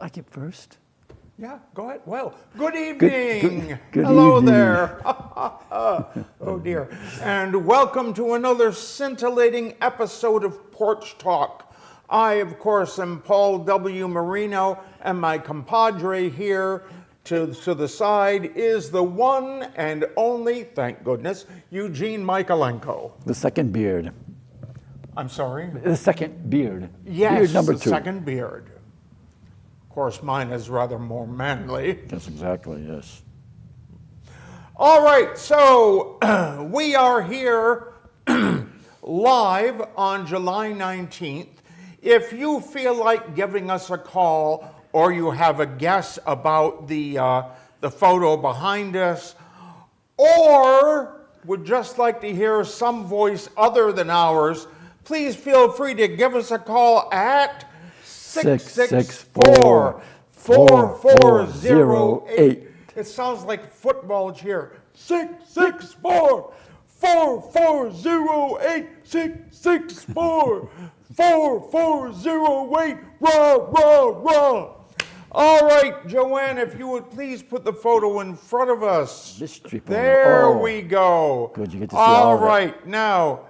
I get first. Yeah, go ahead. Well, good evening. Good Hello evening. there. Oh dear. And welcome to another scintillating episode of Porch Talk. I, of course, am Paul W. Marino, and my compadre here to the side is the one and only, thank goodness, Eugene Michaelenko. The second beard. I'm sorry? The second beard. Yes, beard number the 2. second beard. Of course, mine is rather more manly. Yes, exactly, yes. All right, so we are here live on July 19th. If you feel like giving us a call or you have a guess about the photo behind us, or would just like to hear some voice other than ours, please feel free to give us a call at 664-4408. It sounds like football cheer. 664-4408. 664-4408. Rah, rah, rah. All right, Joanne, if you would please put the photo in front of us. Mystery photo. There we go. Good, you get to see all of it. All right, now,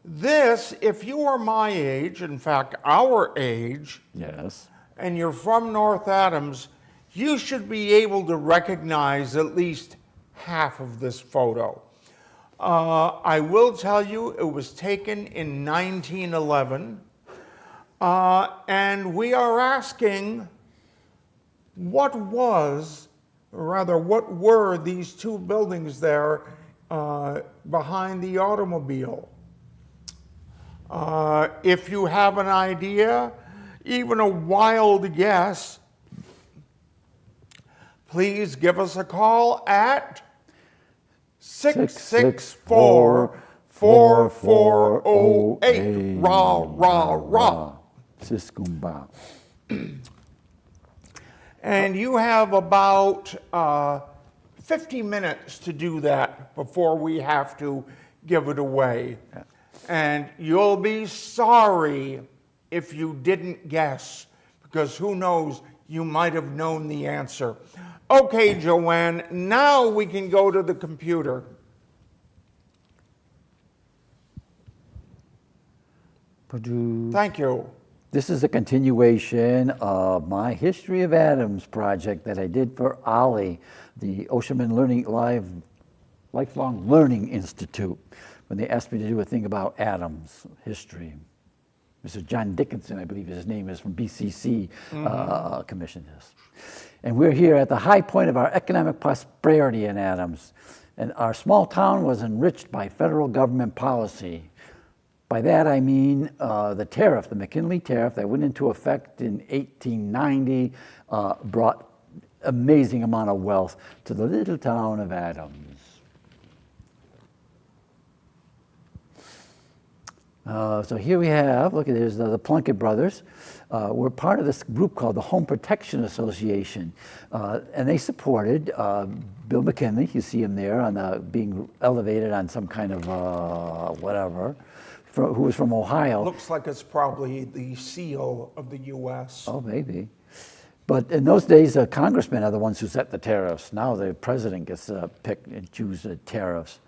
this, if you are my age, in fact, our age, Yes. and you're from North Adams, you should be able to recognize at least half of this photo. I will tell you it was taken in 1911, and we are asking what were these two buildings there behind the automobile? If you have an idea, even a wild guess, please give us a call at 664-4408. Rah, rah, rah. Siskumba. And you have about 50 minutes to do that before we have to give it away. And you'll be sorry if you didn't guess, because who knows, you might have known the answer. Okay, Joanne, now we can go to the computer. Thank you. This is a continuation of my History of Atoms project that I did for OLLI, the Osherman Lifelong Learning Institute, when they asked me to do a thing about atoms history. Mr. John Dickinson, I believe his name is, from BCC, commissioned this. And we're here at the high point of our economic prosperity in Adams. And our small town was enriched by federal government policy. By that I mean the tariff, the McKinley tariff that went into effect in 1890, brought amazing amount of wealth to the little town of Adams. So here we have, look at this, the Plunkett brothers. We're part of this group called the Home Protection Association, and they supported Bill McKinley. You see him there on being elevated on some kind of whatever, who was from Ohio. Looks like it's probably the seal of the U.S. Oh, maybe. But in those days, congressmen are the ones who set the tariffs. Now the president gets to pick and choose the tariffs.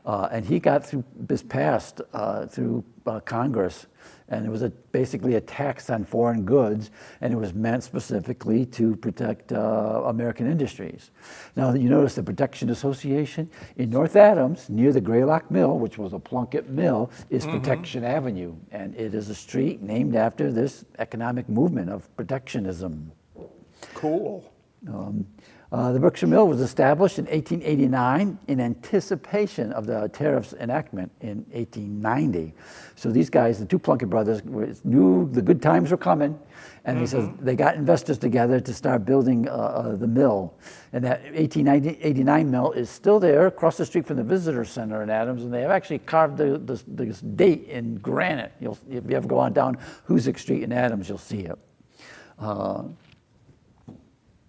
And he got this passed through Congress, and it was basically a tax on foreign goods, and it was meant specifically to protect American industries. Now, you notice the Protection Association in North Adams, near the Greylock Mill, which was a Plunkett mill, is Protection Avenue, and it is a street named after this economic movement of protectionism. Cool. The Berkshire Mill was established in 1889 in anticipation of the tariffs enactment in 1890. So these guys, the two Plunkett brothers, knew the good times were coming, and they got investors together to start building the mill. And that 1889 mill is still there across the street from the Visitor Center in Adams, and they have actually carved this date in granite. If you ever go on down Hoosick Street in Adams, you'll see it.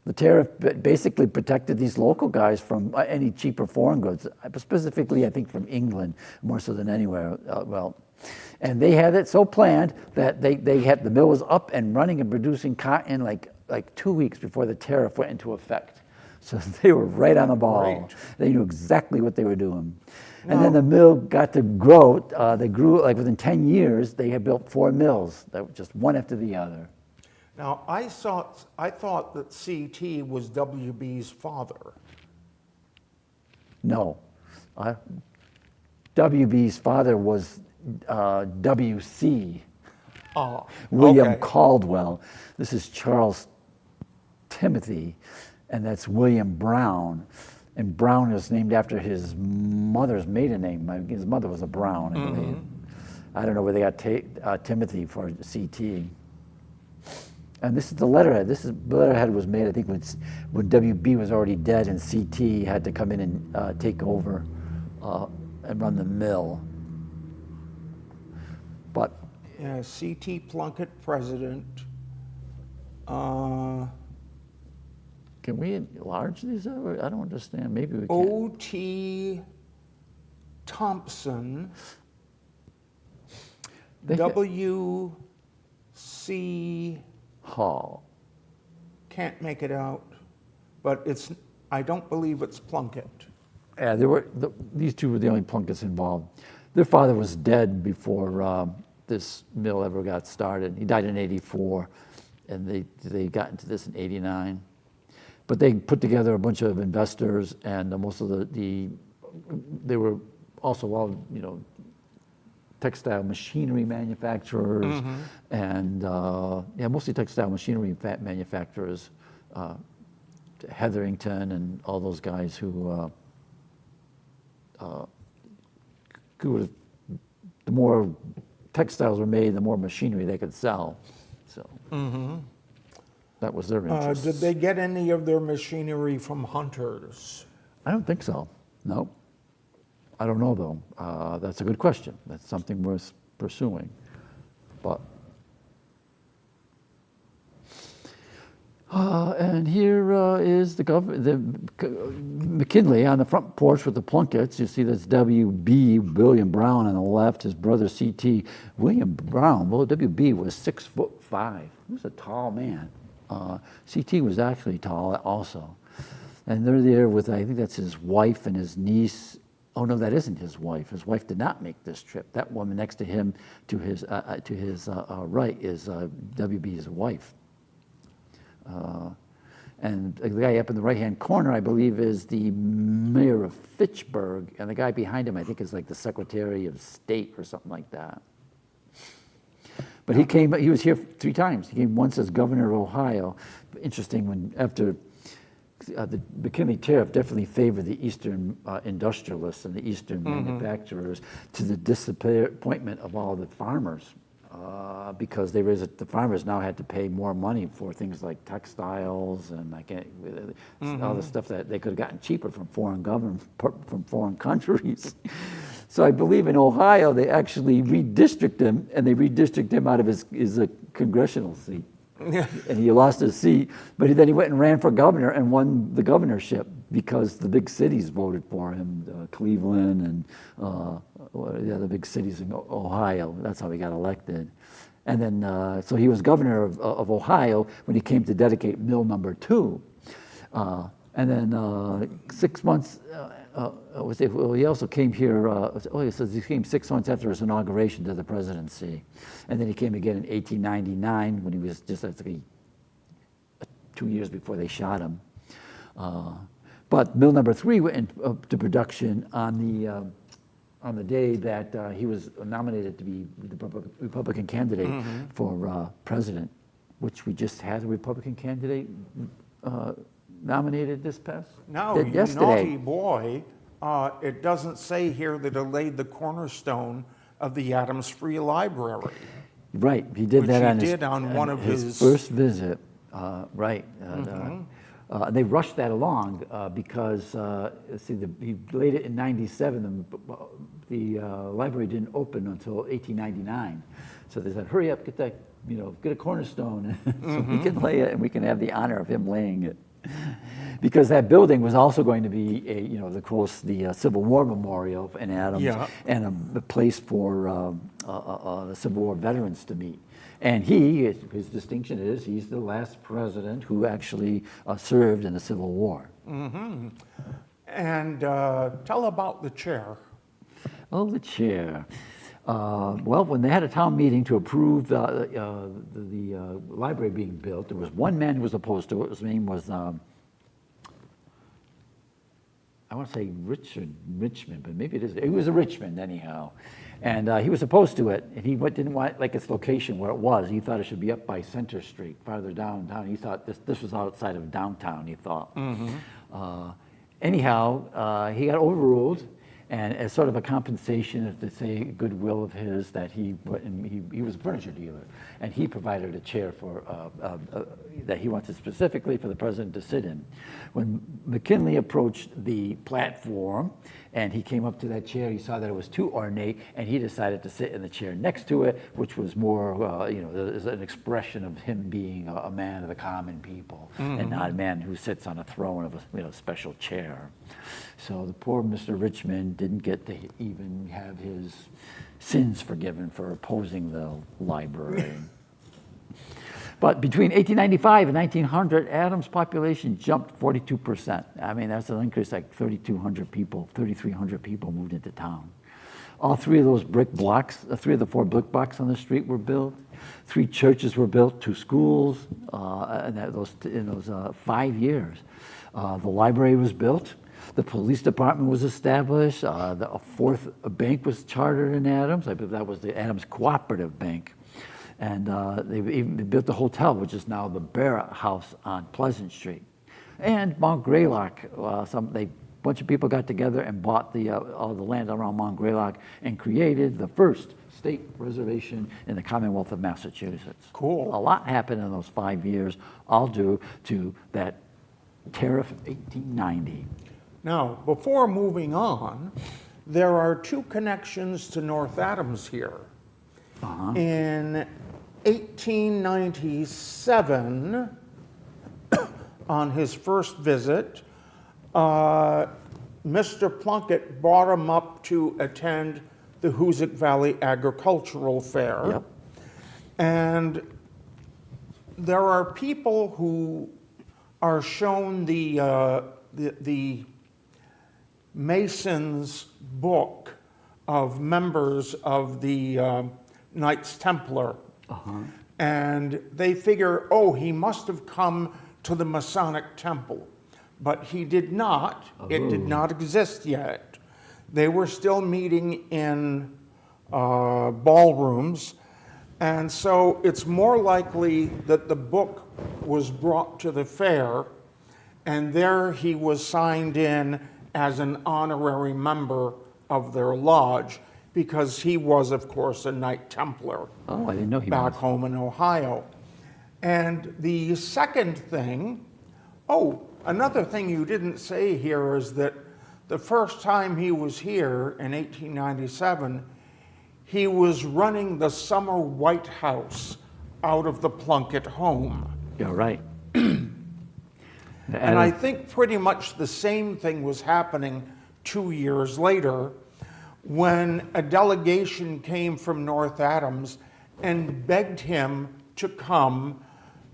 The tariff basically protected these local guys from any cheaper foreign goods, specifically, I think, from England, more so than anywhere. And they had it so planned that the mill was up and running and producing cotton like like 2 weeks before the tariff went into effect. So they were right on the ball. Great. They knew exactly what they were doing. And then the mill got to grow. They grew, like within 10 years, they had built 4 mills, that were just one after the other. Now, I thought that CT was WB's father. No. WB's father was WC, Oh, William okay. Caldwell. This is Charles Timothy, and that's William Brown. And Brown is named after his mother's maiden name. His mother was a Brown, I believe. I don't know where they got Timothy for CT. And this is the letterhead. The letterhead was made, I think, when WB was already dead, and CT had to come in and take over and run the mill. But Yeah, CT Plunkett, president. can we enlarge these? I don't understand. Maybe we can. O.T. Thompson, They- W.C. Hall. Can't make it out, but I don't believe it's Plunkett. Yeah, these two were the only Plunketts involved. Their father was dead before this mill ever got started. He died in '84, and they got into this in '89. But they put together a bunch of investors, and most of they were also all, textile machinery manufacturers, and mostly textile machinery manufacturers, Hetherington and all those guys who the more textiles were made, the more machinery they could sell. So that was their interest. Did they get any of their machinery from hunters? I don't think so. No. I don't know, though. That's a good question. That's something worth pursuing. But and here is the McKinley on the front porch with the Plunketts. You see that's W.B. William Brown on the left. His brother C.T. William Brown. Well, W.B. was 6'5". He was a tall man. C.T. was actually tall also. And they're there with, I think that's his wife and his niece. Oh no, that isn't his wife. His wife did not make this trip. That woman next to him, to his right, is W.B.'s wife. And the guy up in the right-hand corner, I believe, is the mayor of Fitchburg, and the guy behind him, I think, is like the Secretary of State or something like that. But he was here 3 times. He came once as governor of Ohio. Interesting, after the McKinley tariff definitely favored the Eastern industrialists and the Eastern manufacturers, to the disappointment of all the farmers, because the farmers now had to pay more money for things like textiles and all the stuff that they could have gotten cheaper from foreign countries. So I believe in Ohio they actually redistricted him, and they redistricted him out of his congressional seat. And he lost his seat, but then he went and ran for governor and won the governorship because the big cities voted for him, Cleveland and the other big cities in Ohio. That's how he got elected. And then, so he was governor of Ohio when he came to dedicate mill number 2. And then 6 months, he also came here, he says he came 6 months after his inauguration to the presidency. And then he came again in 1899 when he was just 2 years before they shot him. But mill number 3 went into production on the day that he was nominated to be the Republican candidate for president, which we just had a Republican candidate nominated this past yesterday. Naughty boy. It doesn't say here that it laid the cornerstone of the Adams Free Library. Right, he did that on one of his first visit. Right. And they rushed that along because he laid it in '97. The library didn't open until 1899, so they said, "Hurry up, get that, get a cornerstone, so we can lay it, and we can have the honor of him laying it." Because that building was also going to be the Civil War Memorial in Adams, Yeah. and a place for the Civil War veterans to meet. And his distinction is he's the last president who actually served in the Civil War. Mm-hmm. And tell about the chair. Oh, the chair. Well, when they had a town meeting to approve the library being built, there was one man who was opposed to it. His name was, I want to say Richmond, but maybe it is. He was a Richmond anyhow. And he was opposed to it, and he didn't want like its location where it was. He thought it should be up by Center Street, farther downtown. He thought this was outside of downtown, he thought. Mm-hmm. Anyhow, he got overruled, and as sort of a compensation, to say goodwill of his, that he was a furniture dealer, and he provided a chair for that he wanted specifically for the president to sit in. When McKinley approached the platform, and he came up to that chair, he saw that it was too ornate, and he decided to sit in the chair next to it, which was more, is an expression of him being a man of the common people, mm-hmm. and not a man who sits on a throne of a special chair. So the poor Mr. Richmond didn't get to even have his sins forgiven for opposing the library. But between 1895 and 1900, Adams' population jumped 42%. I mean, that's an increase like 3,300 people moved into town. All three of those brick blocks, three of the four brick blocks on the street were built. 3 churches were built, 2 schools, in those 5 years. The library was built. The police department was established. A fourth bank was chartered in Adams. I believe that was the Adams Cooperative Bank. And they built the hotel, which is now the Barrett House on Pleasant Street. And Mount Greylock, a bunch of people got together and bought all the land around Mount Greylock and created the first state reservation in the Commonwealth of Massachusetts. Cool. A lot happened in those 5 years, all due to that tariff of 1890. Now, before moving on, there are 2 connections to North Adams here. Uh-huh. In 1897, on his first visit, Mr. Plunkett brought him up to attend the Hoosick Valley Agricultural Fair. Yep. And there are people who are shown the Mason's book of members of the Knights Templar. Uh-huh. And they figure, he must have come to the Masonic Temple. But he did not. Oh. It did not exist yet. They were still meeting in ballrooms. And so it's more likely that the book was brought to the fair, and there he was signed in as an honorary member of their lodge, because he was, of course, a Knight Templar. Oh, I didn't know he was. Back home in Ohio. And the second thing, another thing you didn't say here is that the first time he was here in 1897, he was running the summer White House out of the Plunkett home. You're right. And I think pretty much the same thing was happening 2 years later, when a delegation came from North Adams and begged him to come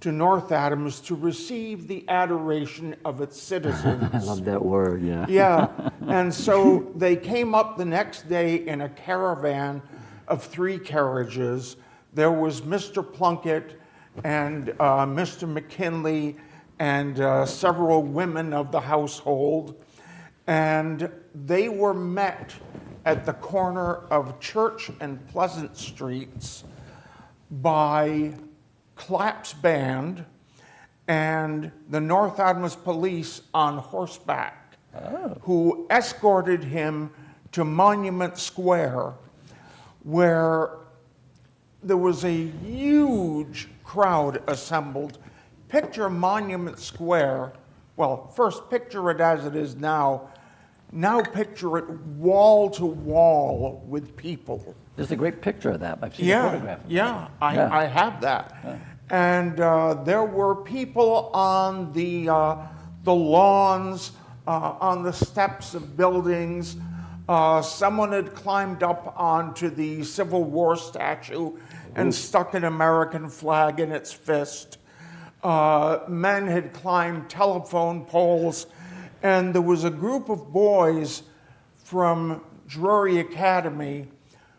to North Adams to receive the adoration of its citizens. I love that word, yeah. Yeah, and so they came up the next day in a caravan of 3 carriages. There was Mr. Plunkett and Mr. McKinley and several women of the household, and they were met at the corner of Church and Pleasant Streets by Clapp's band and the North Adams police on horseback, who escorted him to Monument Square, where there was a huge crowd assembled. Picture Monument Square, well, first picture it as it is now. Now picture it wall to wall with people. There's a great picture of that. I've seen a photograph. I have that. Yeah. And there were people on the the lawns, on the steps of buildings. Someone had climbed up onto the Civil War statue and stuck an American flag in its fist. Men had climbed telephone poles, and there was a group of boys from Drury Academy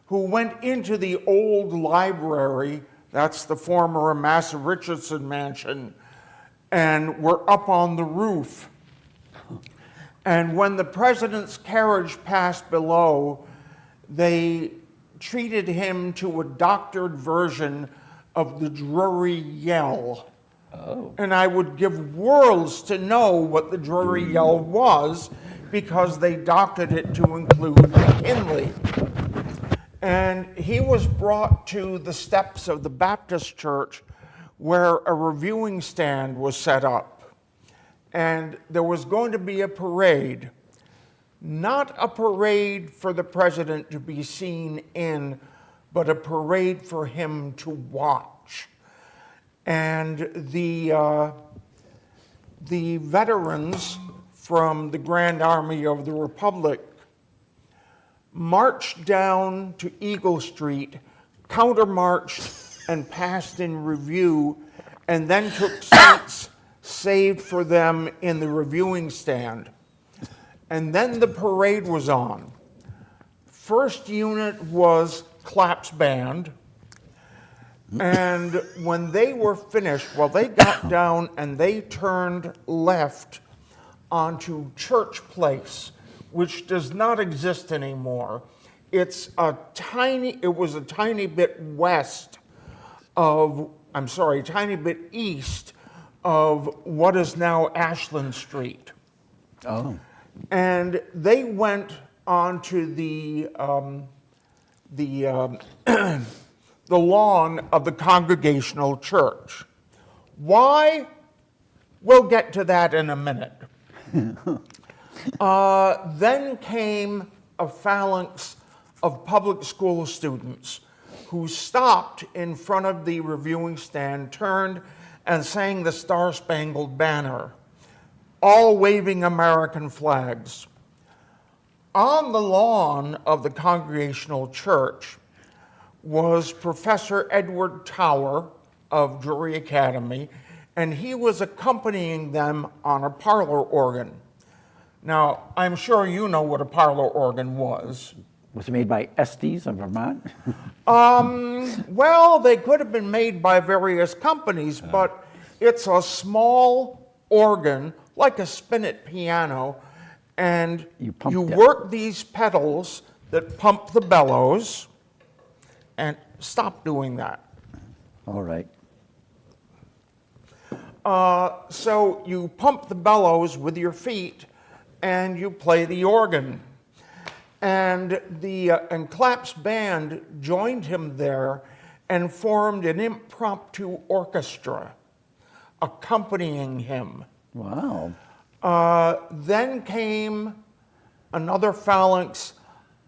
who went into the old library, that's the former Amasa Richardson mansion, and were up on the roof. And when the president's carriage passed below, they treated him to a doctored version of the Drury Yell. Oh. And I would give worlds to know what the Drury Yell was, because they doctored it to include McKinley. And he was brought to the steps of the Baptist church where a reviewing stand was set up. And there was going to be a parade, not a parade for the president to be seen in, but a parade for him to watch. And the veterans from the Grand Army of the Republic marched down to Eagle Street, countermarched, and passed in review, and then took seats saved for them in the reviewing stand. And then the parade was on. First unit was Claps Band. And when they were finished, well, they got down and they turned left onto Church Place, which does not exist anymore. It was a tiny bit tiny bit east of what is now Ashland Street. Oh. And they went onto the lawn of the Congregational Church. Why? We'll get to that in a minute. Then came a phalanx of public school students who stopped in front of the reviewing stand, turned, and sang the Star-Spangled Banner, all waving American flags. On the lawn of the Congregational Church was Professor Edward Tower of Drury Academy, and he was accompanying them on a parlor organ. Now, I'm sure you know what a parlor organ was. Was it made by Estes of Vermont? Well, they could have been made by various companies, but it's a small organ, like a spinet piano, and you work these pedals that pump the bellows, and stop doing that. All right. So you pump the bellows with your feet, and you play the organ. And Claps Band joined him there and formed an impromptu orchestra accompanying him. Wow. Then came another phalanx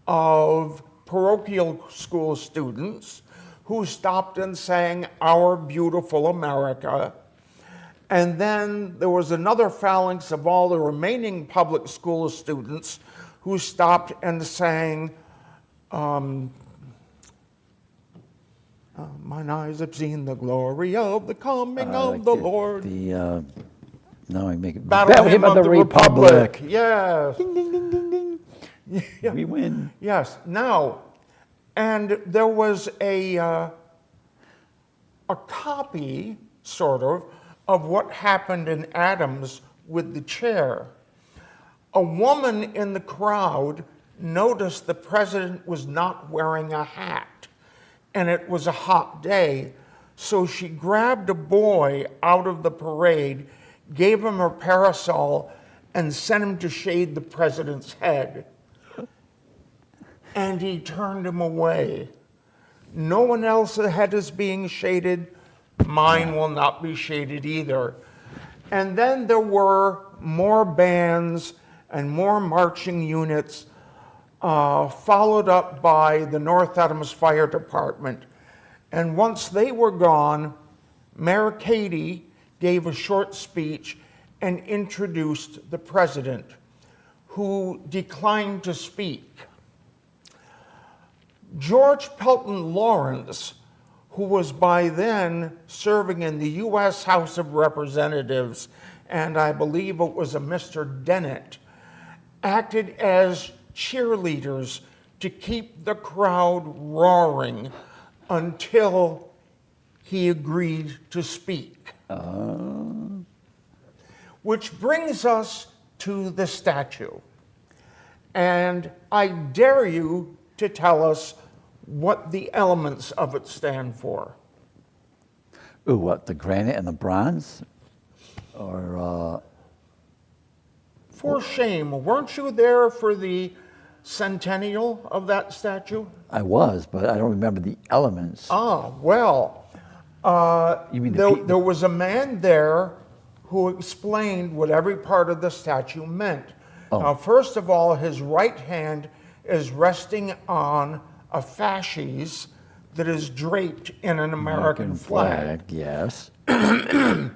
of parochial school students who stopped and sang Our Beautiful America. And then there was another phalanx of all the remaining public school students who stopped and sang, Mine eyes have seen the glory of the coming of the Lord. Now I make it. Battle Hymn of the Republic. Yes. Ding, ding, ding, ding, ding. Yeah. We win. Yes. Now, and there was a copy, sort of what happened in Adams with the chair. A woman in the crowd noticed the president was not wearing a hat, and it was a hot day, so she grabbed a boy out of the parade, gave him her parasol, and sent him to shade the president's head. And he turned him away. No one else's head is being shaded. Mine will not be shaded either. And then there were more bands and more marching units, followed up by the North Adams Fire Department. And once they were gone, Mayor Cady gave a short speech, and introduced the president, who declined to speak. George Pelton Lawrence, who was by then serving in the U.S. House of Representatives, and I believe it was a Mr. Dennett, acted as cheerleaders to keep the crowd roaring until he agreed to speak. Which brings us to the statue. And I dare you to tell us what the elements of it stand for. Ooh, what, the granite and the bronze? Or, For shame, weren't you there for the centennial of that statue? I was, but I don't remember the elements. Well, You mean there was a man there who explained what every part of the statue meant. Now, first of all, his right hand is resting on a fasces that is draped in an American flag. Yes. The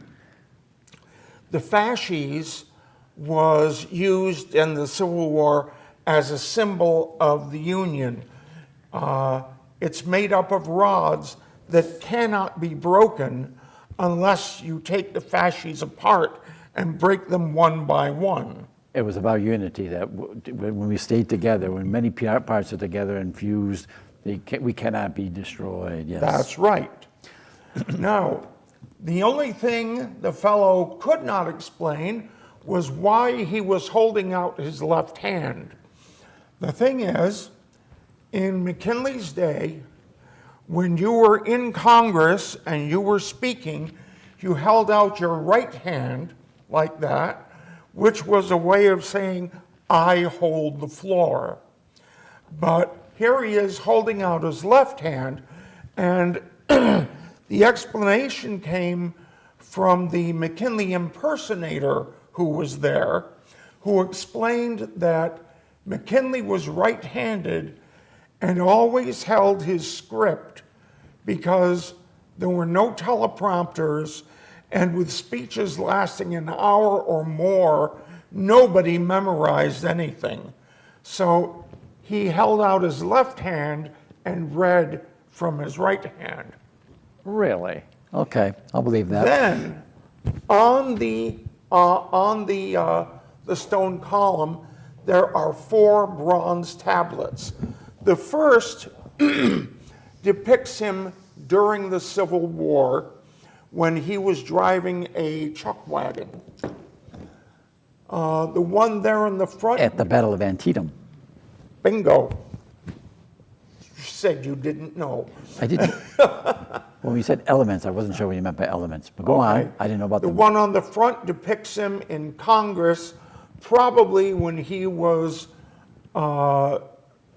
fasces was used in the Civil War as a symbol of the Union. It's made up of rods that cannot be broken unless you take the fasces apart and break them one by one. It was about unity, that when we stayed together, when many parts are together and fused, we cannot be destroyed. Yes. That's right. Now, the only thing the fellow could not explain was why he was holding out his left hand. The thing is, in McKinley's day, when you were in Congress and you were speaking, you held out your right hand like that, which was a way of saying, I hold the floor. But here he is holding out his left hand, and the explanation came from the McKinley impersonator who was there, who explained that McKinley was right-handed and always held his script because there were no teleprompters, and with speeches lasting an hour or more, nobody memorized anything. So he held out his left hand and read from his right hand. Really? Okay, I'll believe that. Then, on the stone column, there are 4 bronze tablets. The first depicts him during the Civil War when he was driving a chuck wagon. The one there in the front. At the Battle of Antietam. Bingo. You said you didn't know. I didn't. When we said elements, I wasn't sure what you meant by elements. But go on. I didn't know about the them. one on the front depicts him in Congress, probably when he was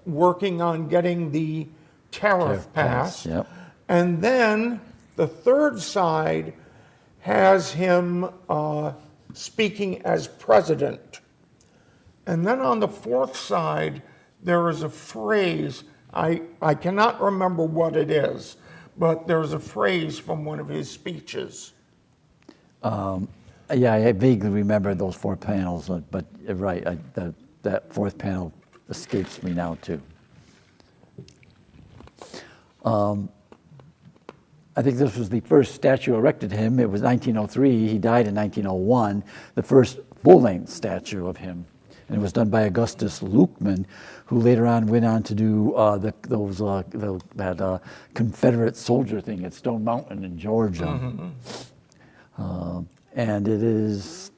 working on getting the tariff passed. Yep. And then the third side has him speaking as president. And then on the fourth side, there is a phrase, I cannot remember what it is, but there's a phrase from one of his speeches. Yeah, I vaguely remember those 4 panels, but you're right, that fourth panel escapes me now too. I think this was the first statue erected to him. It was 1903. He died in 1901. The first full-length statue of him, and it was done by Augustus Lukeman, who later on went on to do that Confederate soldier thing at Stone Mountain in Georgia. Mm-hmm. And it is,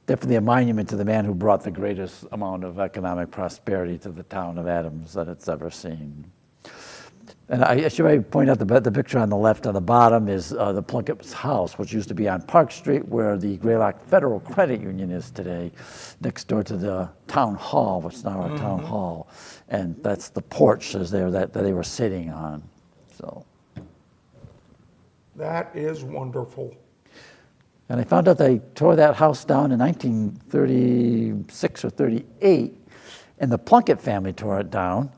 definitely a monument to the man who brought the greatest amount of economic prosperity to the town of Adams that it's ever seen. And I should maybe point out the picture on the left on the bottom is the Plunkett's house, which used to be on Park Street, where the Greylock Federal Credit Union is today, next door to the town hall, which is now our town hall. And that's the porch is there that they were sitting on. So that is wonderful. And I found out they tore that house down in 1936 or 38, and the Plunkett family tore it down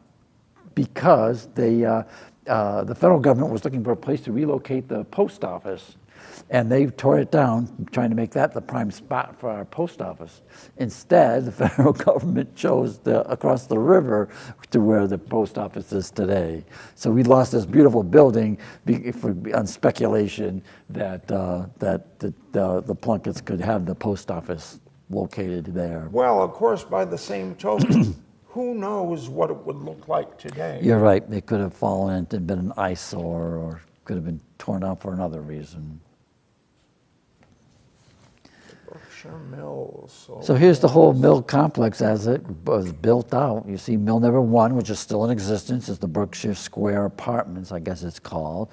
because the federal government was looking for a place to relocate the post office. And they tore it down, trying to make that the prime spot for our post office. Instead, the federal government chose across the river to where the post office is today. So we lost this beautiful building on speculation that the Plunketts could have the post office located there. Well, of course, by the same token, who knows what it would look like today? You're right. They could have fallen and been an eyesore, or could have been torn down for another reason. Berkshire Mills. So here's the whole mill complex as it was built out. You see mill number 1, which is still in existence, is the Berkshire Square Apartments, I guess it's called.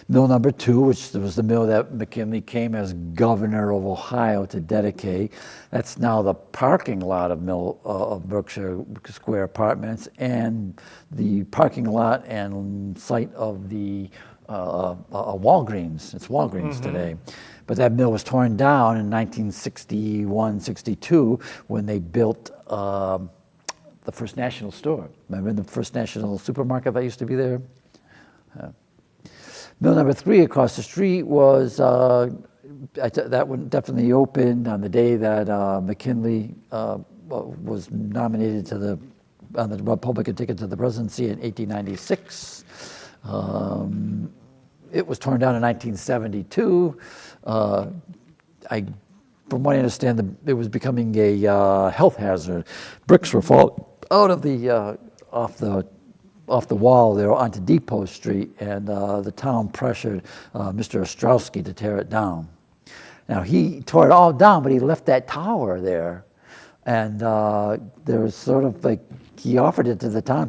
Mill number 2, which was the mill that McKinley came as governor of Ohio to dedicate. That's now the parking lot of Berkshire Square Apartments, and the parking lot and site of the Walgreens. It's Walgreens today. But that mill was torn down in 1961-62 when they built the First National store. Remember the First National supermarket that used to be there? Mill number 3 across the street was, that one definitely opened on the day that McKinley was nominated on the Republican ticket to the presidency in 1896. It was torn down in 1972. From what I understand, it was becoming a health hazard. Bricks were falling out of the off the wall there onto Depot Street, and the town pressured Mr. Ostrowski to tear it down. Now he tore it all down, but he left that tower there, and there was sort of like he offered it to the town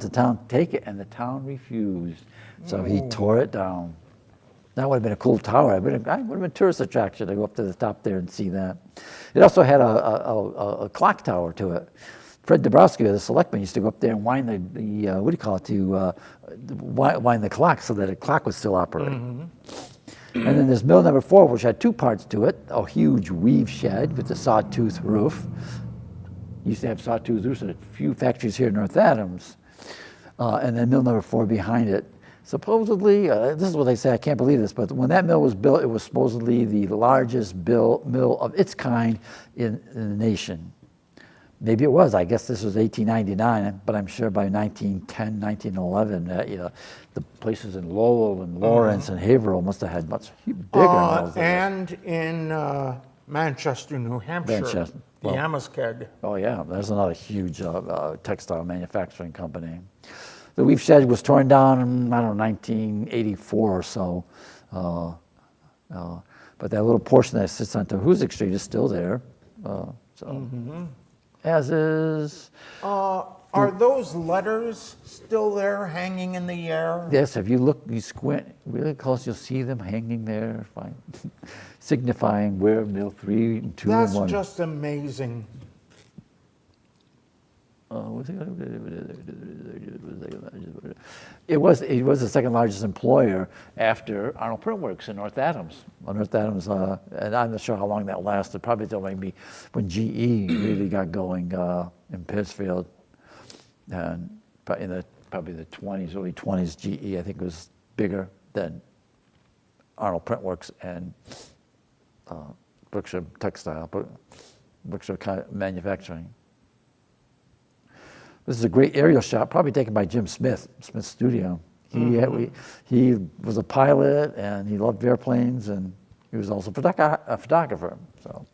take it, and the town refused. So he tore it down. That would have been a cool tower. It would have been a tourist attraction to go up to the top there and see that. It also had a clock tower to it. Fred Dabrowski, the selectman, used to go up there and wind wind the clock so that the clock was still operating. And then there's mill number 4, which had 2 parts to it. A huge weave shed with a sawtooth roof. Used to have sawtooth roofs at a few factories here in North Adams. And then mill number 4 behind it. Supposedly, this is what they say, I can't believe this, but when that mill was built, it was supposedly the largest mill of its kind in the nation. Maybe it was. I guess this was 1899, but I'm sure by 1910, 1911, the places in Lowell and Lawrence and Haverhill must have had much bigger mills. And in Manchester, New Hampshire, the Amoskeag. Oh yeah, there's another huge textile manufacturing company. The weave shed was torn down in, 1984 or so. But that little portion that sits on Hoosick Street is still there. As is... Are those letters still there hanging in the air? Yes, if you squint really close, you'll see them hanging there, signifying where mill 3 and 2 and 1. That's just amazing. It was the second largest employer after Arnold Print Works in North Adams. North Adams, and I'm not sure how long that lasted. Probably till maybe when GE really got going in Pittsfield, and probably the 20s, early 20s. GE I think was bigger than Arnold Print Works and Berkshire Textile, Berkshire Manufacturing. This is a great aerial shot, probably taken by Jim Smith, Smith's studio. He was a pilot, and he loved airplanes, and he was also a photographer. So,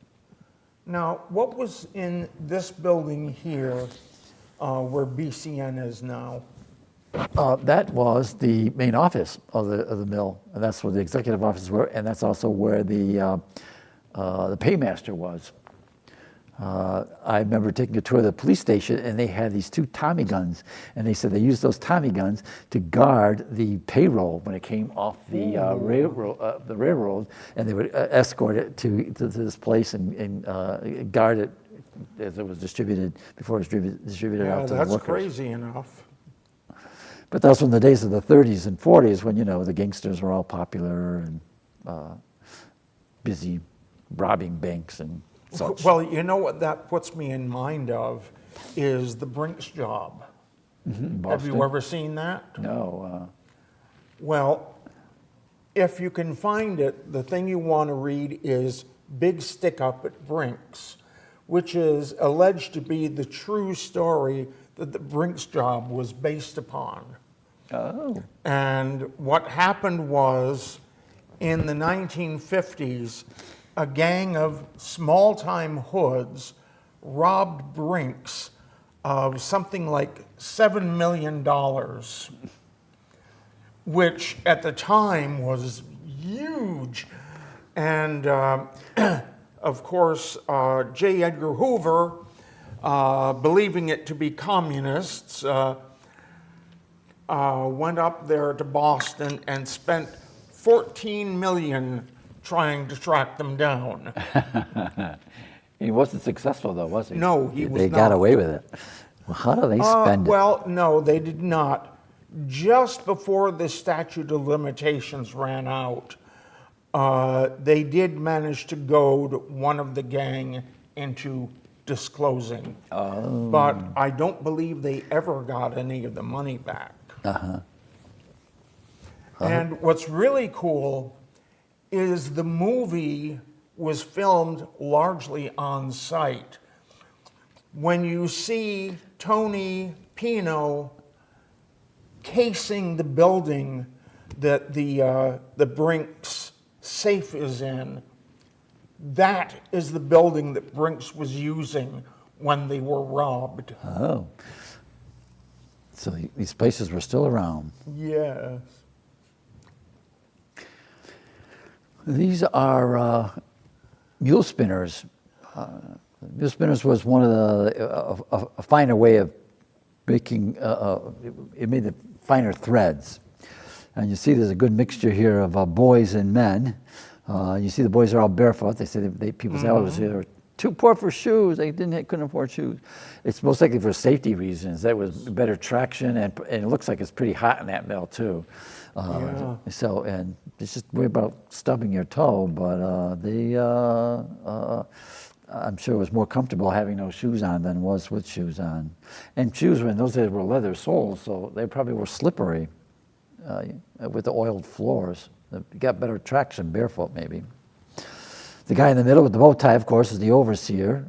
now, what was in this building here, where BCN is now? That was the main office of the mill, and that's where the executive offices were, and that's also where the paymaster was. I remember taking a tour of the police station, and they had these 2 Tommy guns, and they said they used those Tommy guns to guard the payroll when it came off the railroad, and they would escort it to this place and guard it as it was distributed before it was distributed out to the workers. That's crazy enough. But that was from the days of the 30s and 40s when the gangsters were all popular and busy robbing banks and such. Well, you know what that puts me in mind of is the Brinks job. Have you ever seen that? No. Well, if you can find it, the thing you want to read is Big Stick Up at Brinks, which is alleged to be the true story that the Brinks job was based upon. Oh. And what happened was, in the 1950s, a gang of small-time hoods robbed Brinks of something like $7 million, which at the time was huge. And of course, J. Edgar Hoover, believing it to be communists, went up there to Boston and spent $14 million trying to track them down. He wasn't successful, though, was he? No, he was They not. got away with it. Well, how do they spend it? Well, no, they did not. Just before the statute of limitations ran out, they did manage to goad one of the gang into disclosing. Oh. But I don't believe they ever got any of the money back. And what's really cool is the movie was filmed largely on site. When you see Tony Pino casing the building that the Brinks safe is in, that is the building that Brinks was using when they were robbed. Oh. So these places were still around. Yes. These are mule spinners. Mule spinners was one of the a finer way of making. It made the finer threads, and you see there's a good mixture here of boys and men. You see the boys are all barefoot. They say people say, "Oh, they were too poor for shoes. They couldn't afford shoes." It's most likely for safety reasons. That was better traction, and it looks like it's pretty hot in that mill too. Yeah. So, and it's just worry about stubbing your toe, but I'm sure it was more comfortable having no shoes on than it was with shoes on. And shoes in those days were leather soles, so they probably were slippery with the oiled floors. You got better traction barefoot, maybe. The guy in the middle with the bow tie, of course, is the overseer.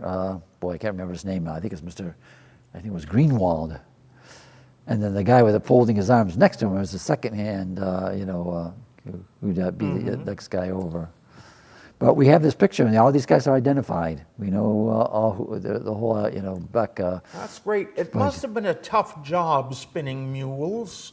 Boy, I can't remember his name now. I think it was Greenwald. And then the guy with it folding his arms next to him was the second hand, who'd be the next guy over. But we have this picture, and all these guys are identified. We know the whole, back. That's great. It must have been a tough job spinning mules.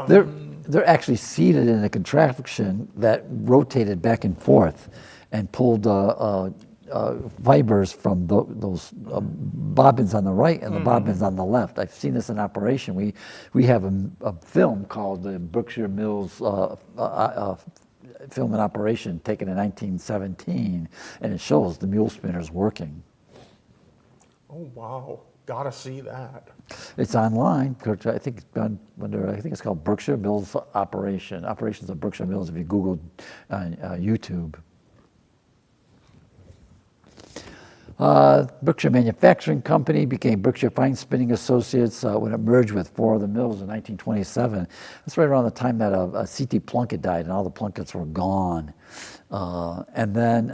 They're actually seated in a contraption that rotated back and forth and pulled fibers from those bobbins on the right and the bobbins on the left. I've seen this in operation. We have a film called the Berkshire Mills film in operation taken in 1917, and it shows the mule spinners working. Oh, wow. Gotta see that. It's online. I think it's done under. I think it's called Berkshire Mills Operation. Operations of Berkshire Mills. If you Google YouTube. Berkshire Manufacturing Company became Berkshire Fine Spinning Associates when it merged with four other mills in 1927. That's right around the time that C.T. Plunkett died, and all the Plunketts were gone. And then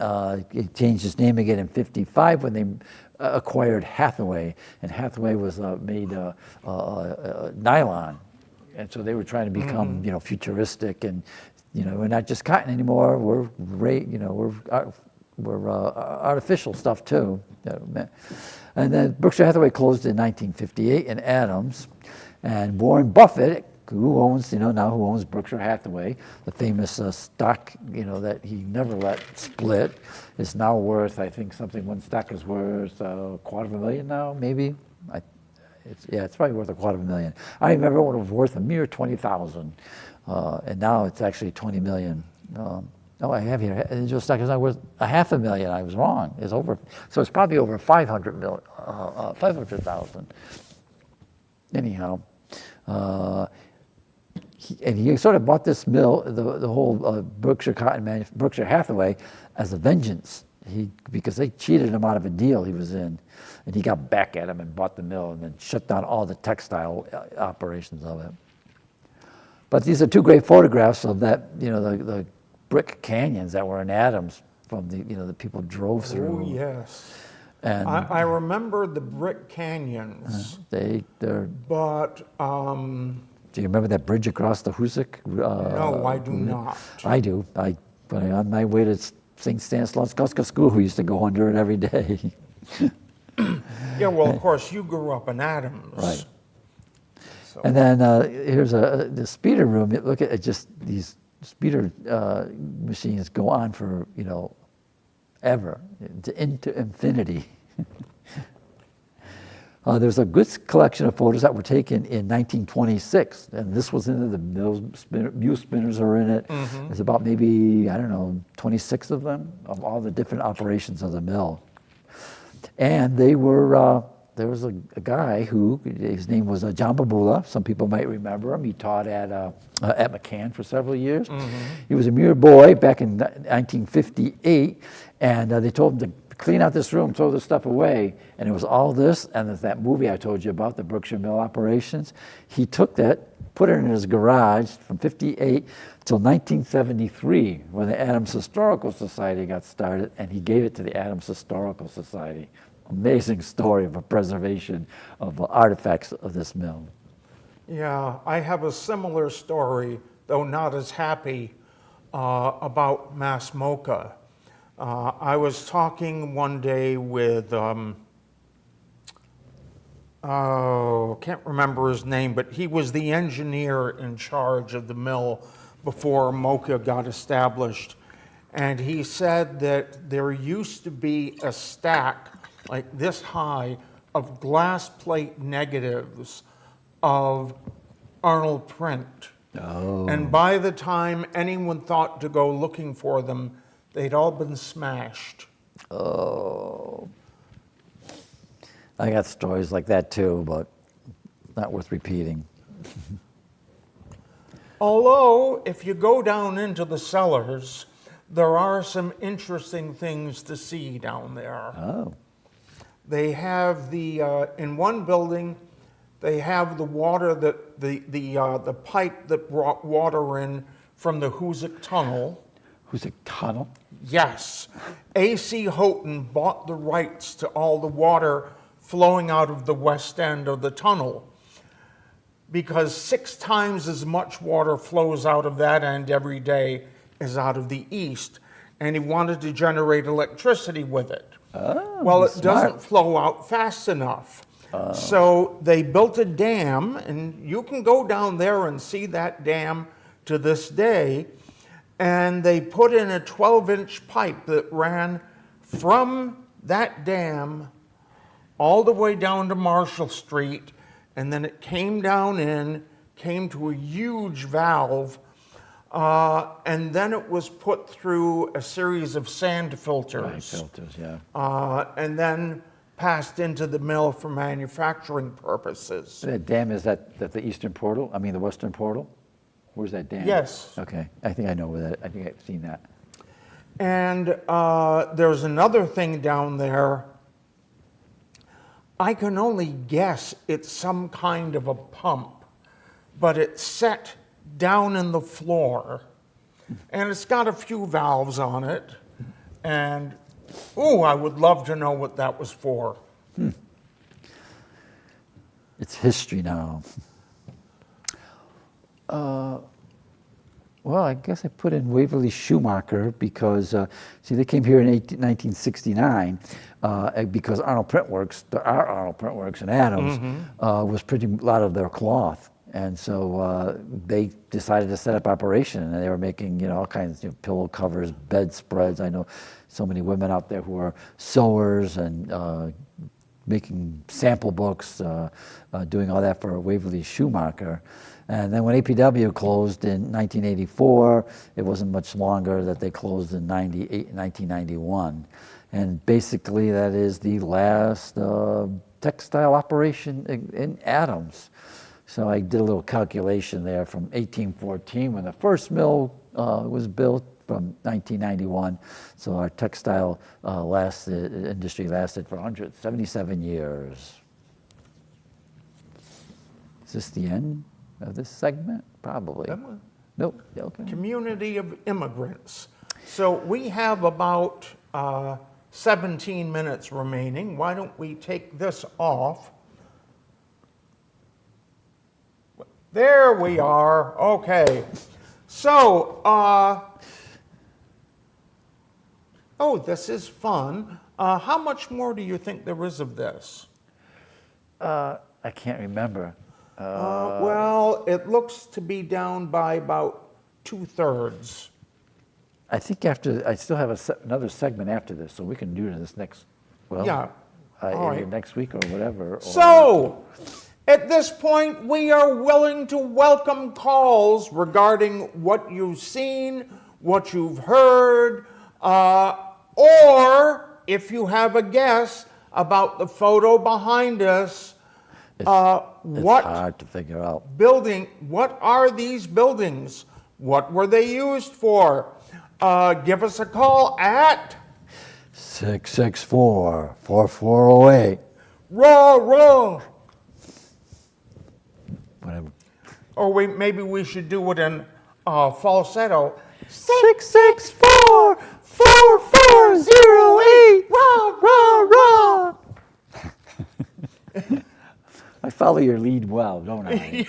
it changed its name again in '55 when they acquired Hathaway, and Hathaway was made nylon, and so they were trying to become futuristic, and we're not just cotton anymore. We're artificial stuff too. And then Berkshire Hathaway closed in 1958 in Adams, and Warren Buffett, who owns Berkshire Hathaway, the famous stock that he never let split, is now worth, I think, one stock is worth $250,000 now, maybe. It's probably worth $250,000. I remember when it was worth a mere $20,000, and now it's actually $20 million. I have here. Individual stock is not worth $500,000. I was wrong. It's over. So it's probably over 500,000. Anyhow, he sort of bought this mill, the whole Berkshire Hathaway, as a vengeance. because they cheated him out of a deal he was in, and he got back at him and bought the mill and then shut down all the textile operations of it. But these are two great photographs of that, the brick canyons that were in Adams from the people drove through. Oh, yes. And I remember the brick canyons. they're. But Do you remember that bridge across the Hoosick? no, I do not. I do. When on my way to St. Stanislaus School, we used to go under it every day. Yeah, well, of course, you grew up in Adams. Right. So. And then here's the speeder room. Look at just these speeder machines go on for ever, into infinity. There's a good collection of photos that were taken in 1926, and this was in the mule spinners are in it. Mm-hmm. There's about maybe 26 of them of all the different operations of the mill. And they were there was a guy who his name was John Babula. Some people might remember him. He taught at McCann for several years. Mm-hmm. He was a mere boy back in 1958, and they told him to clean out this room, throw this stuff away. And it was all this, and there's that movie I told you about, the Berkshire Mill operations. He took that, put it in his garage from 58 till 1973, when the Adams Historical Society got started, and he gave it to the Adams Historical Society. Amazing story of a preservation of artifacts of this mill. Yeah, I have a similar story, though not as happy, about Mass Mocha. I was talking one day with, can't remember his name, but he was the engineer in charge of the mill before Mocha got established. And he said that there used to be a stack like this high of glass plate negatives of Arnold print. Oh. And by the time anyone thought to go looking for them, they'd all been smashed. Oh. I got stories like that too, but not worth repeating. Although, if you go down into the cellars, there are some interesting things to see down there. Oh. They have in one building, they have the water the pipe that brought water in from the Hoosick Tunnel. Hoosick Tunnel? Yes. A.C. Houghton bought the rights to all the water flowing out of the west end of the tunnel, because 6 times as much water flows out of that end every day as out of the east, and he wanted to generate electricity with it. Oh, well, it smart. doesn't flow out fast enough. So they built a dam, and you can go down there and see that dam to this day. And they put in a 12-inch pipe that ran from that dam all the way down to Marshall Street, and then it came down came to a huge valve, and then it was put through a series of sand filters. Right, filters, yeah. And then passed into the mill for manufacturing purposes. That dam, is that the eastern portal? I mean, the western portal? Where's that dam? Yes. Okay, I think I know where that. I think I've seen that. And there's another thing down there. I can only guess it's some kind of a pump, but it's set down in the floor, and it's got a few valves on it. And I would love to know what that was for. It's history now. Well, I guess I put in Waverly Schumacher because, they came here in 1969 because Arnold Printworks, our Arnold Printworks in Adams, was printing a lot of their cloth. And so they decided to set up operation, and they were making, all kinds of pillow covers, bedspreads. I know so many women out there who are sewers and making sample books, doing all that for Waverly Schumacher. And then when APW closed in 1984, it wasn't much longer that they closed in 1991. And basically that is the last textile operation in Adams. So I did a little calculation there from 1814 when the first mill was built from 1991. So our textile industry lasted for 177 years. Is this the end of this segment? Probably. Nope. Okay. Community of immigrants. So we have about 17 minutes remaining. Why don't we take this off? There we are. Okay. So, oh, this is fun. How much more do you think there is of this? I can't remember. Well, it looks to be down by about 2/3. I think I still have another segment after this, so we can do this next, Yeah. All either right. next week or whatever. So, at this point, we are willing to welcome calls regarding what you've seen, what you've heard, or if you have a guess about the photo behind us, It's what hard to figure out. what are these buildings? What were they used for? Give us a call at 664-4408. Raw. Whatever. Or maybe we should do it in falsetto. 664-4408. Rah. I follow your lead well, don't I?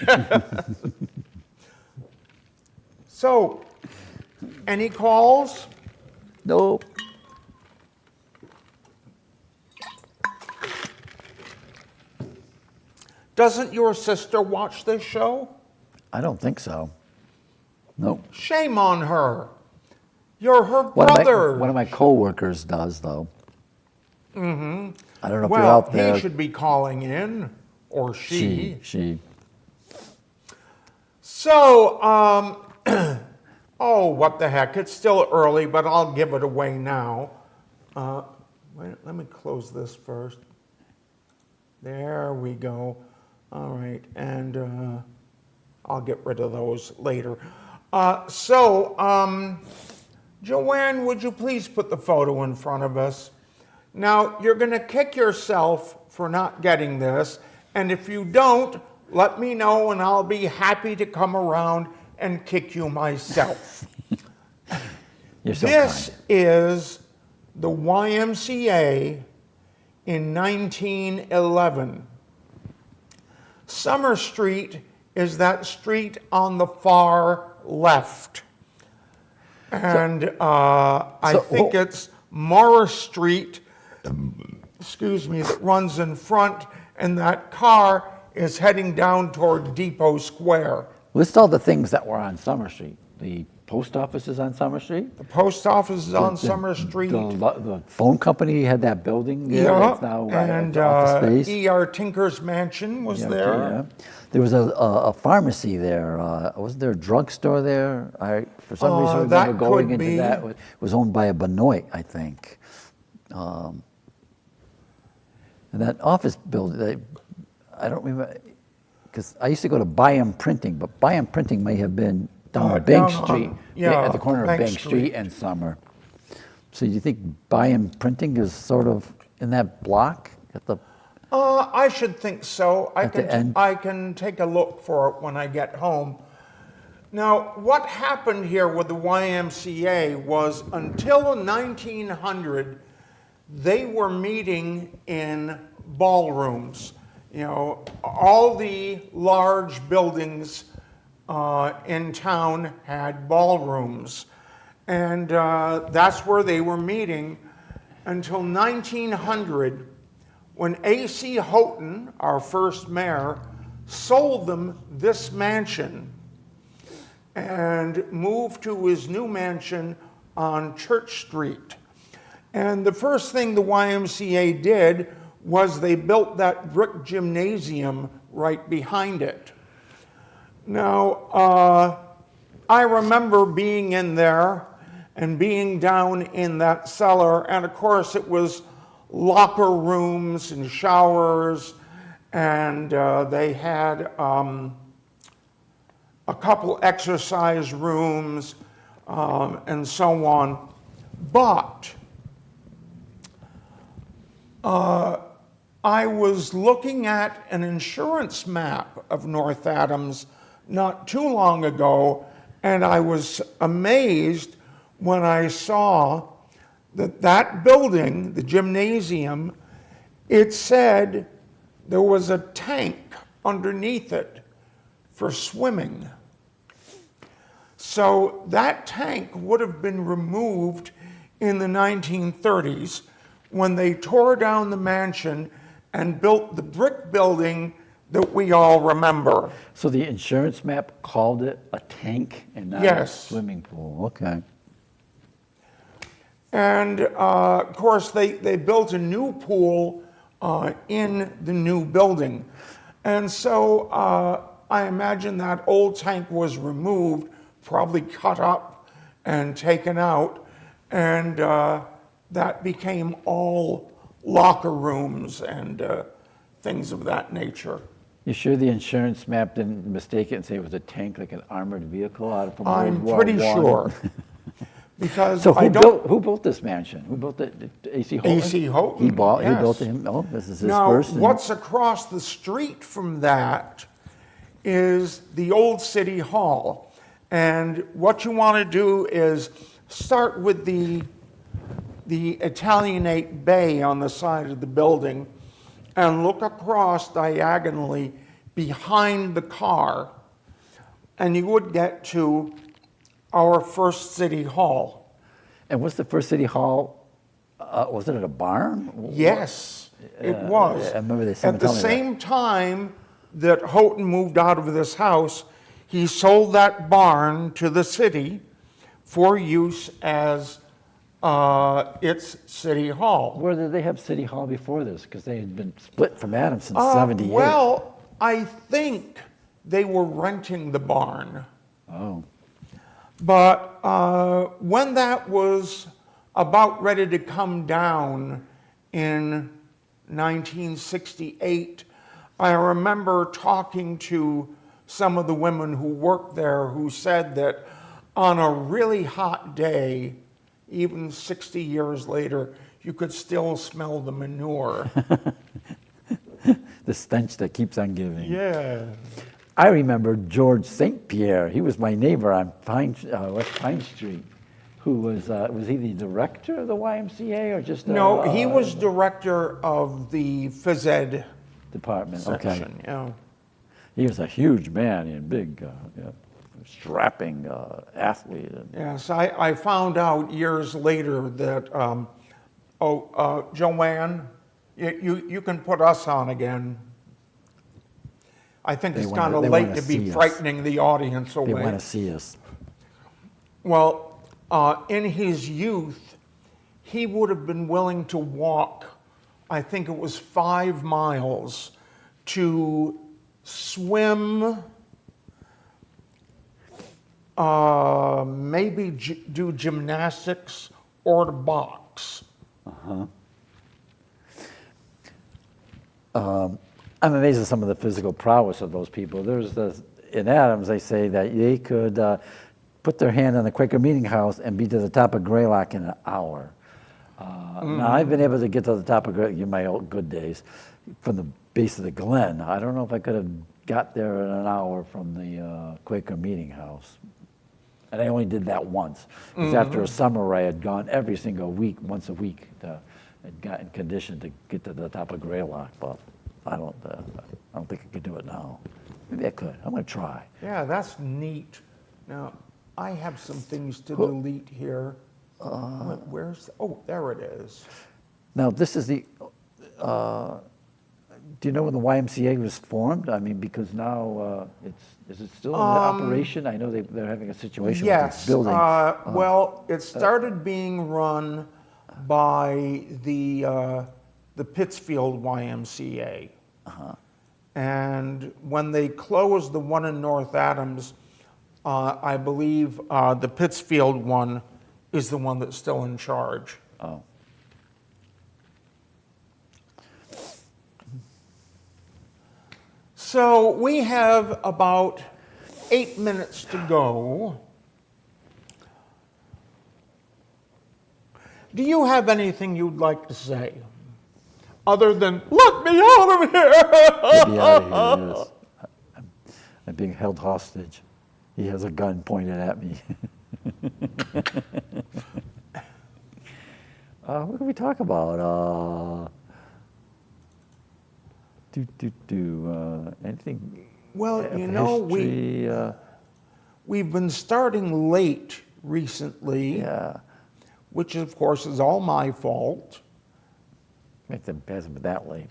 So, any calls? Nope. Doesn't your sister watch this show? I don't think so. Nope. Shame on her. You're her One brother. of my coworkers does, though. Mm-hmm. I don't know if you're Well, out there. he should be calling in, or she. She. So, oh, what the heck. It's still early, but I'll give it away now. Wait, let me close this first. There we go. All right, and I'll get rid of those later. Joanne, would you please put the photo in front of us? Now, you're going to kick yourself for not getting this, and if you don't, let me know, and I'll be happy to come around and kick you myself. You're so This kind. is the YMCA in 1911. Summer Street is that street on the far left. And I think it's Morris Street, that runs in front, and that car is heading down toward Depot Square. List all the things that were on Summer Street. The post office is on Summer Street. The post office is on Summer Street. The phone company had that building there. Yeah, That's now and office space. E.R. Tinker's mansion was Yeah, there. okay, yeah. There was a pharmacy there. Wasn't there a drugstore there? For some reason, I that remember going could into be. that. It was owned by a Benoit, I think. And that office building, I don't remember, because I used to go to Byam Printing, but Byam Printing may have been down on Bank down on- Street, yeah, at the corner of Bank Bank Street. Street and Summer. So do you think Byam Printing is sort of in that block at the? I should think so. At the end? I can take a look for it when I get home. Now, what happened here with the YMCA was until 1900, they were meeting in ballrooms. You know, all the large buildings in town had ballrooms. And that's where they were meeting until 1900, when A.C. Houghton, our first mayor, sold them this mansion and moved to his new mansion on Church Street. And the first thing the YMCA did was they built that brick gymnasium right behind it. Now, I remember being in there and being down in that cellar, and of course it was locker rooms and showers, and they had a couple exercise rooms, and so on. But I was looking at an insurance map of North Adams not too long ago, and I was amazed when I saw that that building, the gymnasium, it said there was a tank underneath it for swimming. So that tank would have been removed in the 1930s when they tore down the mansion and built the brick building that we all remember. So the insurance map called it a tank and not a Yes. swimming pool. Okay. And of course, they built a new pool in the new building. And so I imagine that old tank was removed, probably cut up and taken out, and that became all locker rooms and things of that nature. You sure the insurance map didn't mistake it and say it was a tank, like an armored vehicle out of I'm World War pretty I? sure. Because So I don't. who built this mansion? Who built it? A.C. Houghton? A.C. Houghton, He built yes. it him. Oh, this is his Now, first. what's across the street from that is the old city hall. And what you want to do is start with the Italianate bay on the side of the building and look across diagonally behind the car, and you would get to our first city hall. And what's the first city hall? Was it at a barn? Yes, it was. I remember they At telling the me that. same time that Houghton moved out of this house, he sold that barn to the city for use as its city hall. Where did they have city hall before this? Because they had been split from Adams since '78. Well, I think they were renting the barn. Oh. But when that was about ready to come down in 1968, I remember talking to some of the women who worked there who said that on a really hot day, even 60 years later, you could still smell the manure. The stench that keeps on giving. Yeah. I remember George St. Pierre. He was my neighbor on West Pine Street. Who was he the director of the YMCA or just No, he was director of the phys ed department? section. Okay. Yeah. He was a huge man and big, strapping athlete. Yes, I found out years later that, Joanne, you can put us on again. I think it's kind of late to be frightening the audience away. They want to see us. Well, in his youth, he would have been willing to walk, I think it was 5 miles, to swim, maybe do gymnastics or to box. I'm amazed at some of the physical prowess of those people. In Adams, they say that they could put their hand on the Quaker Meeting House and be to the top of Greylock in an hour. Now, I've been able to get to the top of Greylock in my old good days from the base of the Glen. I don't know if I could have got there in an hour from the Quaker Meeting House. And I only did that once. Because after a summer, I had gone every single week, once a week, and got in condition to get to the top of Greylock. But I don't think I could do it now. Maybe I could. I'm going to try. Yeah, that's neat. Now, I have some things to delete here. Oh, there it is. Now, this is the. Do you know when the YMCA was formed? I mean, because now is it still in operation? I know they're having a situation with this building. Well, it started being run by the Pittsfield YMCA. And when they closed the one in North Adams, I believe the Pittsfield one is the one that's still in charge. Oh. So we have about 8 minutes to go. Do you have anything you'd like to say? Other than, let me out of here! Get me out of here, yes. I'm being held hostage. He has a gun pointed at me. What can we talk about? Anything? Well, of you know, history, we've been starting late recently, yeah. which of course is all my fault. It hasn't been that late.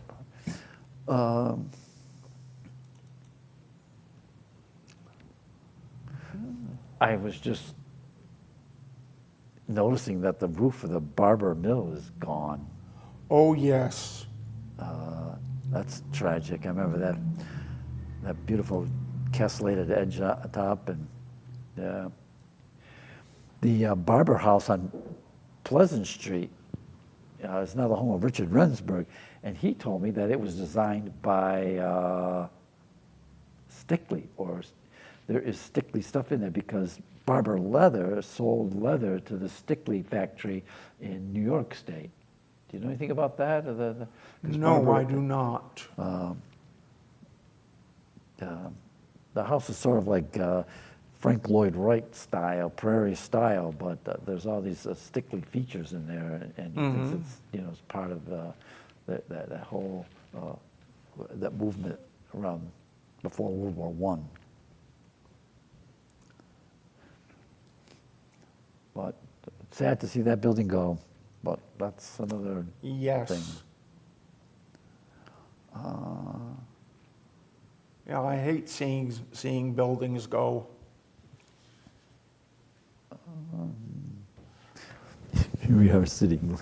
I was just noticing that the roof of the Barber Mill is gone. Oh, yes. That's tragic. I remember that beautiful castellated edge top, and the Barber House on Pleasant Street is now the home of Richard Rensburg, and he told me that it was designed by Stickley, or there is Stickley stuff in there because Barber Leather sold leather to the Stickley factory in New York State. Do you know anything about that? No, Barber, I do not. The house is sort of like Frank Lloyd Wright style, prairie style, but there's all these Stickley features in there, and he thinks it's it's part of that whole that movement around before World War One. But sad to see that building go, but that's another Yes. thing. Yeah, I hate seeing buildings go. Here we are sitting.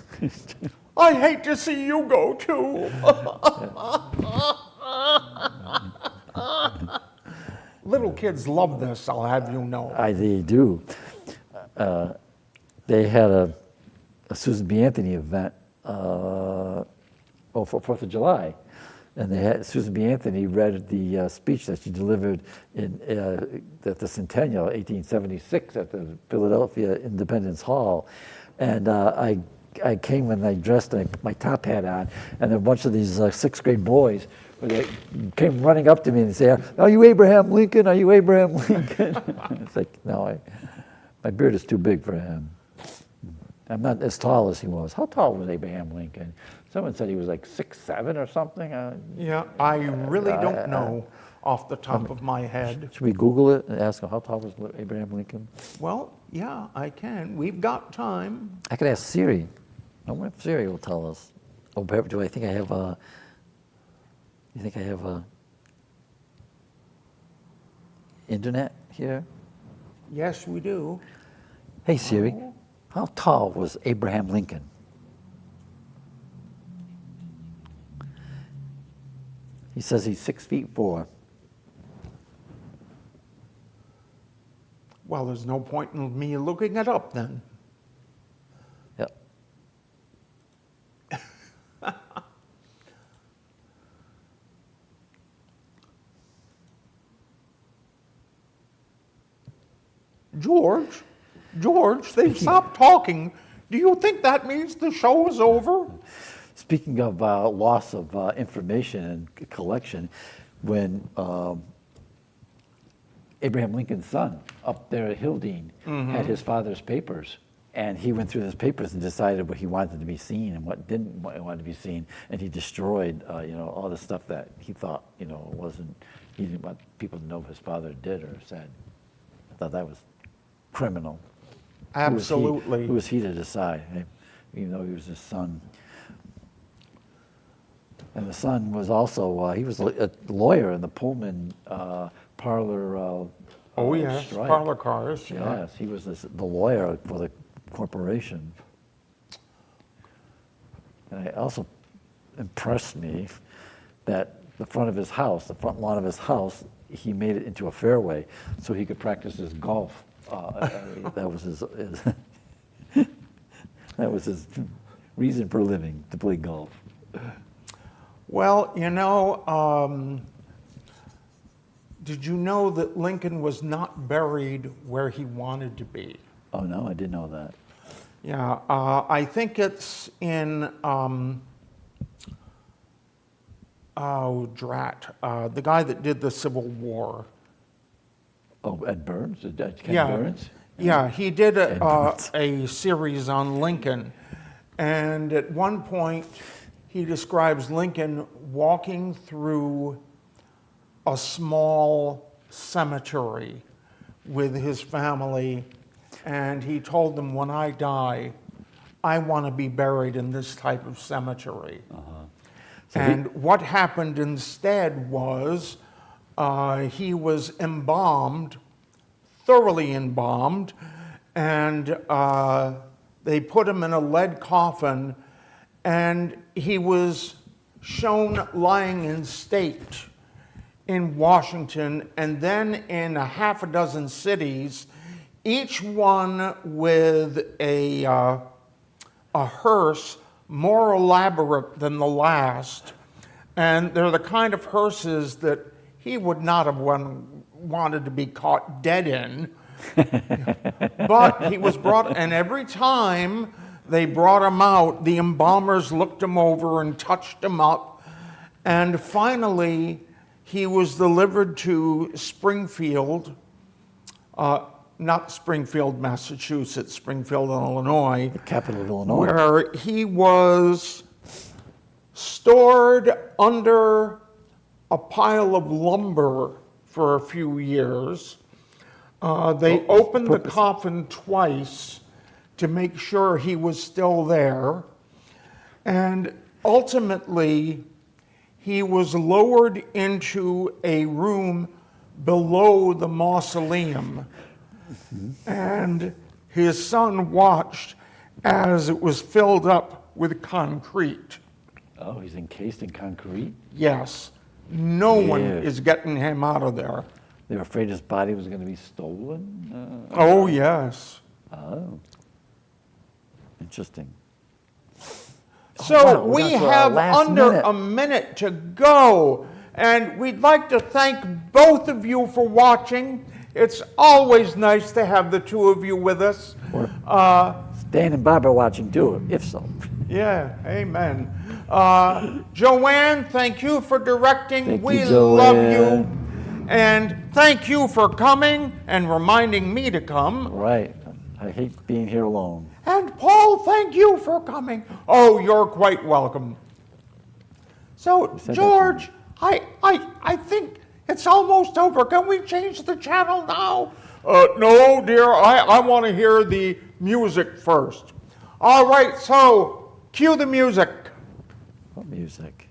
I hate to see you go too. Little kids love this, I'll have you know. They do. They had a Susan B. Anthony event for 4th of July. And they had Susan B. Anthony read the speech that she delivered at the Centennial, 1876, at the Philadelphia Independence Hall. And I came when I dressed, and I put my top hat on, and a bunch of these 6th grade boys they came running up to me and say, "Are you Abraham Lincoln? Are you Abraham Lincoln?" It's like, no, my beard is too big for him. I'm not as tall as he was. How tall was Abraham Lincoln? Someone said he was like 6'7" or something. Yeah, I really don't know off the top of my head. Should we Google it and ask him how tall was Abraham Lincoln? Well, yeah, I can. We've got time. I could ask Siri. I wonder if Siri will tell us. Oh, do I think I have a? You think I have a internet here? Yes, we do. Hey Siri, how tall was Abraham Lincoln? He says he's 6'4". Well, there's no point in me looking it up then. Yep. George, they've stopped talking. Do you think that means the show is over? Speaking of loss of information and collection, when Abraham Lincoln's son up there at Hildene had his father's papers, and he went through his papers and decided what he wanted to be seen and what didn't want to be seen, and he destroyed all the stuff that he thought he didn't want people to know his father did or said. I thought that was criminal. Absolutely. Who was he to decide, even though he was his son? And the son was also, he was a lawyer in the Pullman parlor strike. Parlor cars. Yeah. Yes, he was the lawyer for the corporation. And it also impressed me that the front lawn of his house, he made it into a fairway so he could practice his golf. That was his reason for living, to play golf. Well, did you know that Lincoln was not buried where he wanted to be? Oh no, I didn't know that. Yeah, I think it's in, oh, drat, the guy that did the Civil War. Oh, Ed Burns? Ken Yeah. Burns? Yeah, he did Ed Burns. a series on Lincoln. And at one point, he describes Lincoln walking through a small cemetery with his family. And he told them, when I die, I want to be buried in this type of cemetery. So And what happened instead was he was embalmed, thoroughly embalmed, and they put him in a lead coffin, and he was shown lying in state in Washington, and then in a half a dozen cities, each one with a hearse more elaborate than the last. And they're the kind of hearses that he would not have wanted to be caught dead in. But he was brought, and every time they brought him out, the embalmers looked him over and touched him up. And finally, he was delivered to Springfield, not Springfield, Massachusetts, Springfield, Illinois. the capital of Illinois. Where he was stored under a pile of lumber for a few years. They opened the coffin twice to make sure he was still there. And ultimately, he was lowered into a room below the mausoleum. And his son watched as it was filled up with concrete. Oh, he's encased in concrete? Yes. No one Yeah. is getting him out of there. They were afraid his body was going to be stolen? Oh, yes. Oh. Interesting. So wow, we're we down to our have last under minute. a minute to go. And we'd like to thank both of you for watching. It's always nice to have the two of you with us. Dan and Bob are watching too, if so. Yeah, amen. Joanne, thank you for directing. Thank you, We love you. Joanne. And thank you for coming and reminding me to come. Right. I hate being here alone. And Paul, thank you for coming. Oh, you're quite welcome. So, said that George, I think it's almost over. Can we change the channel now? No, dear. I want to hear the music first. All right, so cue the music. What music?